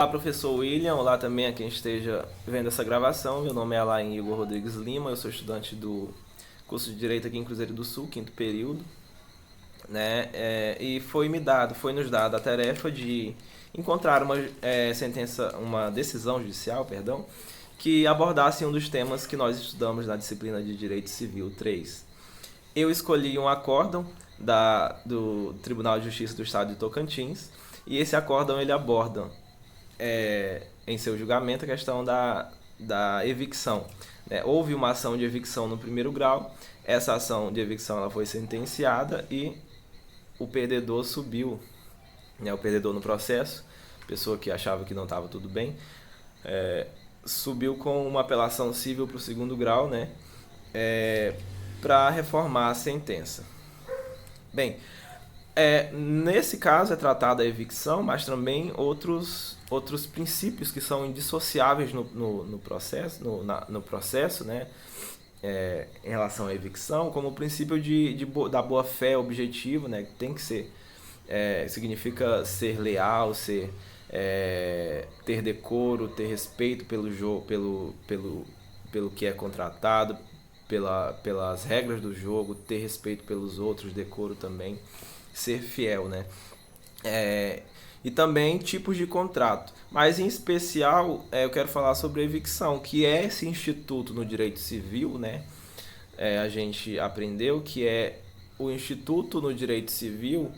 Olá, professor William. Olá também a quem esteja vendo essa gravação. Meu nome é Alain Igor Rodrigues Lima. Eu sou estudante do curso de Direito aqui em Cruzeiro do Sul, quinto período, né? E foi nos dada a tarefa de encontrar uma uma decisão judicial, perdão, que abordasse um dos temas que nós estudamos na disciplina de Direito Civil 3. Eu escolhi um acórdão do Tribunal de Justiça do Estado de Tocantins, e esse acórdão ele aborda em seu julgamento a questão da evicção, né? Houve uma ação de evicção no primeiro grau, essa ação de evicção ela foi sentenciada e o perdedor subiu, né? O perdedor no processo, pessoa que achava que não estava tudo bem, subiu com uma apelação civil para o segundo grau, né? Para reformar a sentença. Bem, nesse caso é tratada a evicção, mas também outros princípios que são indissociáveis no processo, no processo, né? Em relação à evicção, como o princípio da boa-fé objetivo, né? Que tem que ser, significa ser leal, ter decoro, ter respeito pelo jogo, pelo que é contratado, pelas regras do jogo, ter respeito pelos outros, decoro também, ser fiel, né? E também tipos de contrato. Mas em especial eu quero falar sobre a evicção, que é esse instituto no direito civil, né? A gente aprendeu que é o instituto no direito civil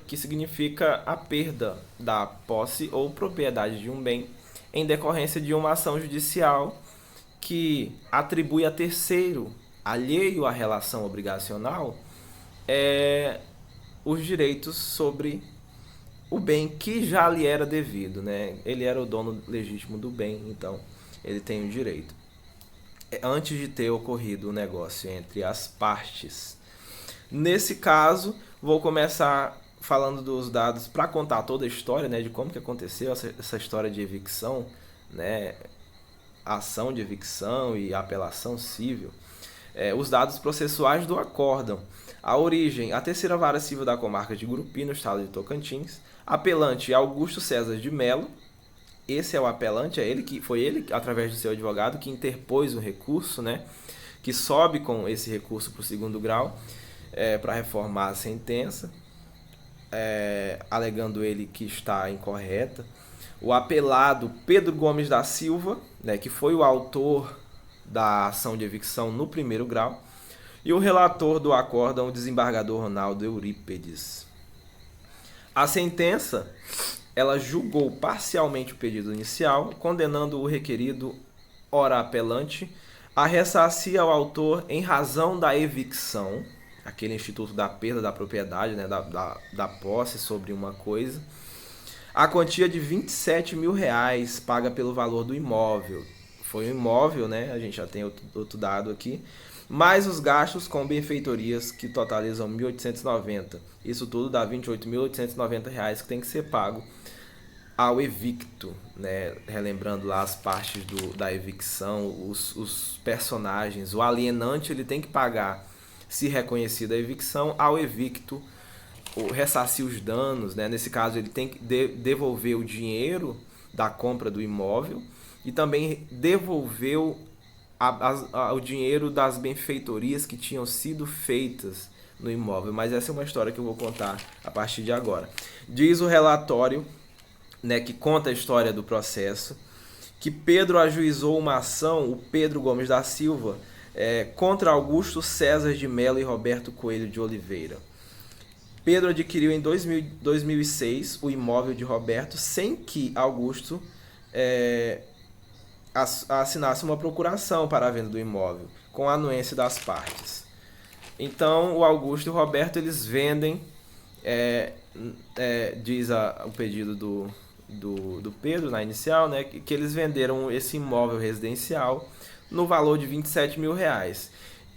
que significa a perda da posse ou propriedade de um bem em decorrência de uma ação judicial que atribui a terceiro, alheio à relação obrigacional, os direitos sobre o bem que já lhe era devido, né? Ele era o dono legítimo do bem, então ele tem o direito. Antes de ter ocorrido o negócio entre as partes. Nesse caso, vou começar falando dos dados para contar toda a história, né, de como que aconteceu essa história de evicção, né, ação de evicção e apelação civil. Os dados processuais do acórdão. A origem, a terceira vara civil da comarca de Gurupi, no estado de Tocantins. Apelante Augusto César de Melo. Esse é o apelante, foi ele, através do seu advogado, que interpôs o recurso, né? Que sobe com esse recurso para o segundo grau para reformar a sentença, alegando ele que está incorreta. O apelado Pedro Gomes da Silva, né, que foi o autor da ação de evicção no primeiro grau, e o relator do acórdão, o desembargador Ronaldo Eurípedes. A sentença ela julgou parcialmente o pedido inicial, condenando o requerido, ora apelante, a ressarcir ao autor em razão da evicção, aquele instituto da perda da propriedade, né, da posse sobre uma coisa, a quantia de R$ 27 mil paga pelo valor do imóvel. Foi um imóvel, né? A gente já tem outro dado aqui. Mais os gastos com benfeitorias que totalizam 1.890. Isso tudo dá R$ 28.890 que tem que ser pago ao evicto, né? Relembrando lá as partes da evicção, os personagens. O alienante ele tem que pagar, se reconhecida a evicção, ao evicto ressarcir os danos, né? Nesse caso ele tem que devolver o dinheiro da compra do imóvel e também devolver o dinheiro das benfeitorias que tinham sido feitas no imóvel. Mas essa é uma história que eu vou contar a partir de agora. Diz o relatório, né, que conta a história do processo, que Pedro ajuizou uma ação, o Pedro Gomes da Silva, contra Augusto César de Melo e Roberto Coelho de Oliveira. Pedro adquiriu em 2006 o imóvel de Roberto sem que Augusto assinasse uma procuração para a venda do imóvel, com a anuência das partes. Então, o Augusto e o Roberto eles vendem, diz o pedido do Pedro na inicial, né, que eles venderam esse imóvel residencial no valor de R$ 27 mil.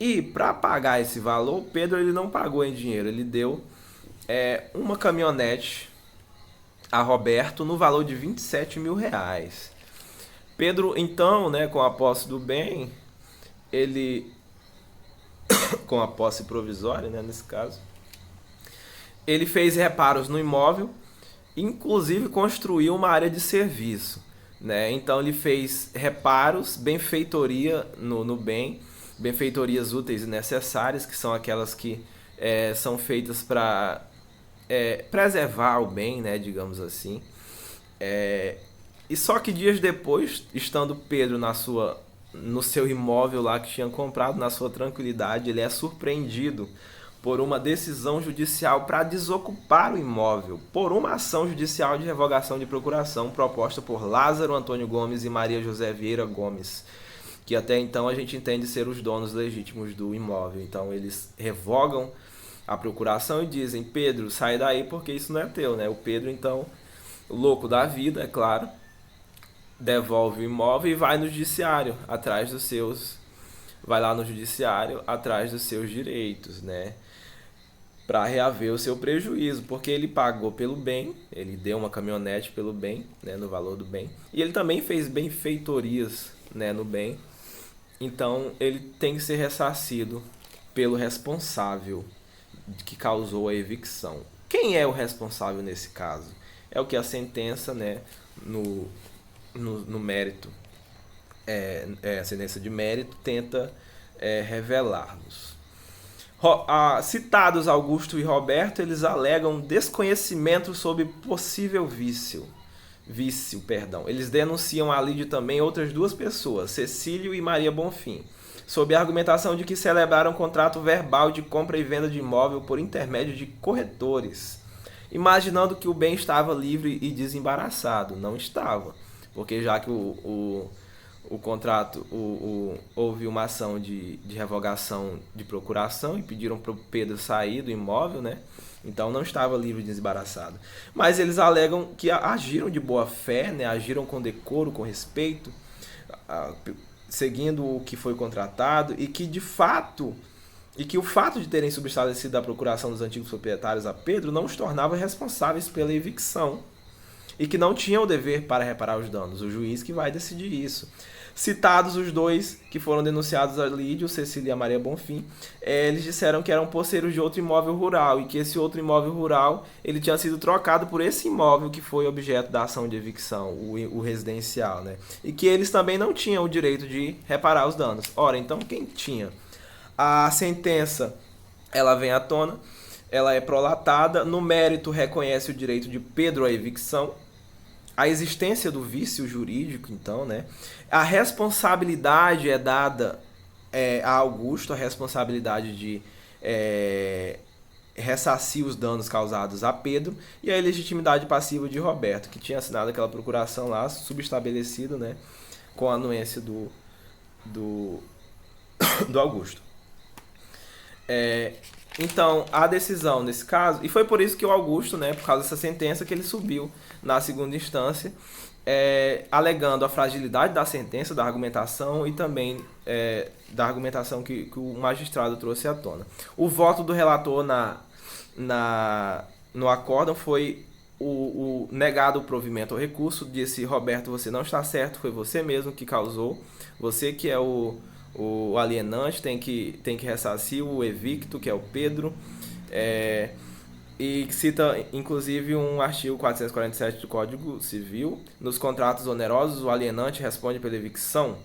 E para pagar esse valor, Pedro ele não pagou em dinheiro, ele deu uma caminhonete a Roberto no valor de R$ 27 mil. Pedro, então, né, com a posse do bem, ele com a posse provisória, né, nesse caso, ele fez reparos no imóvel inclusive construiu uma área de serviço, né? Então ele fez reparos, benfeitoria no bem, benfeitorias úteis e necessárias, que são aquelas que são feitas para preservar o bem, né, digamos assim. E só que dias depois, estando Pedro no seu imóvel lá que tinha comprado, na sua tranquilidade, ele é surpreendido por uma decisão judicial para desocupar o imóvel, por uma ação judicial de revogação de procuração proposta por Lázaro Antônio Gomes e Maria José Vieira Gomes, que até então a gente entende ser os donos legítimos do imóvel. Então eles revogam a procuração e dizem: Pedro, sai daí porque isso não é teu, né? O Pedro, então, louco da vida, é claro, devolve o imóvel e vai no judiciário atrás dos seus, vai lá no judiciário atrás dos seus direitos, né? Para reaver o seu prejuízo, porque ele pagou pelo bem, ele deu uma caminhonete pelo bem, né, no valor do bem, e ele também fez benfeitorias, né, no bem. Então ele tem que ser ressarcido pelo responsável que causou a evicção. Quem é o responsável nesse caso? É o que a sentença, né, no mérito, a sentença de mérito tenta revelar-nos. Citados Augusto e Roberto, eles alegam desconhecimento sobre possível vício. Eles denunciam ali de também outras duas pessoas, Cecílio e Maria Bonfim, sob a argumentação de que celebraram contrato verbal de compra e venda de imóvel por intermédio de corretores, imaginando que o bem estava livre e desembaraçado. Não estava, porque já que o contrato, houve uma ação de revogação de procuração e pediram para o Pedro sair do imóvel, né? Então não estava livre e desembaraçado. Mas eles alegam que agiram de boa fé, né? Agiram com decoro, com respeito, seguindo o que foi contratado, e que de fato, e que o fato de terem subestabelecido a procuração dos antigos proprietários a Pedro não os tornava responsáveis pela evicção, e que não tinham o dever para reparar os danos, o juiz que vai decidir isso. Citados os dois que foram denunciados a Lídio, Cecília e a Maria Bonfim, eles disseram que eram posseiros de outro imóvel rural, e que esse outro imóvel rural ele tinha sido trocado por esse imóvel que foi objeto da ação de evicção, o residencial, né? E que eles também não tinham o direito de reparar os danos. Ora, então quem tinha? A sentença, ela vem à tona, ela é prolatada, no mérito reconhece o direito de Pedro à evicção, a existência do vício jurídico, então, né? A responsabilidade é dada a Augusto, a responsabilidade de ressarcir os danos causados a Pedro, e a ilegitimidade passiva de Roberto, que tinha assinado aquela procuração lá, subestabelecido, né? Com a anuência do Augusto. Então, a decisão nesse caso, e foi por isso que o Augusto, né, por causa dessa sentença, que ele subiu na segunda instância, alegando a fragilidade da sentença, da argumentação e também da argumentação que o magistrado trouxe à tona. O voto do relator no acórdão foi o negado o provimento ao recurso, disse: Roberto, você não está certo, foi você mesmo que causou, você que é o alienante, tem que ressarcir o evicto, que é o Pedro, e cita inclusive um artigo 447 do Código Civil: nos contratos onerosos o alienante responde pela evicção.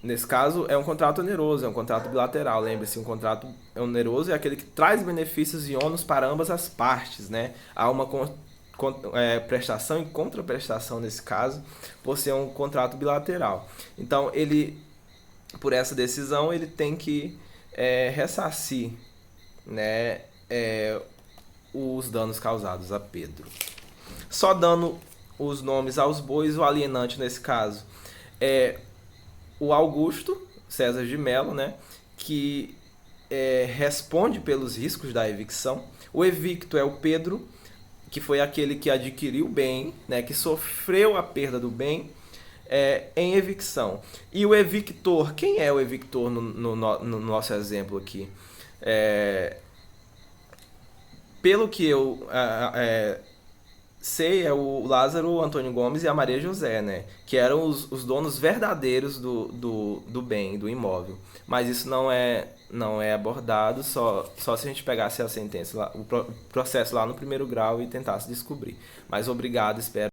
Nesse caso é um contrato oneroso, é um contrato bilateral, lembre-se, um contrato oneroso é aquele que traz benefícios e ônus para ambas as partes, né? Há uma prestação e contraprestação nesse caso, por ser um contrato bilateral. Então ele, por essa decisão, ele tem que ressarcir, né, os danos causados a Pedro. Só dando os nomes aos bois, o alienante nesse caso é o Augusto César de Mello, né, que responde pelos riscos da evicção. O evicto é o Pedro, que foi aquele que adquiriu o bem, né, que sofreu a perda do bem em evicção. E o evictor, quem é o evictor no nosso exemplo aqui? Pelo que eu sei, é o Lázaro Antônio Gomes e a Maria José, né? Que eram os donos verdadeiros do bem, do imóvel. Mas isso não é não é abordado, só se a gente pegasse a sentença, o processo lá no primeiro grau e tentasse descobrir. Mas obrigado, espero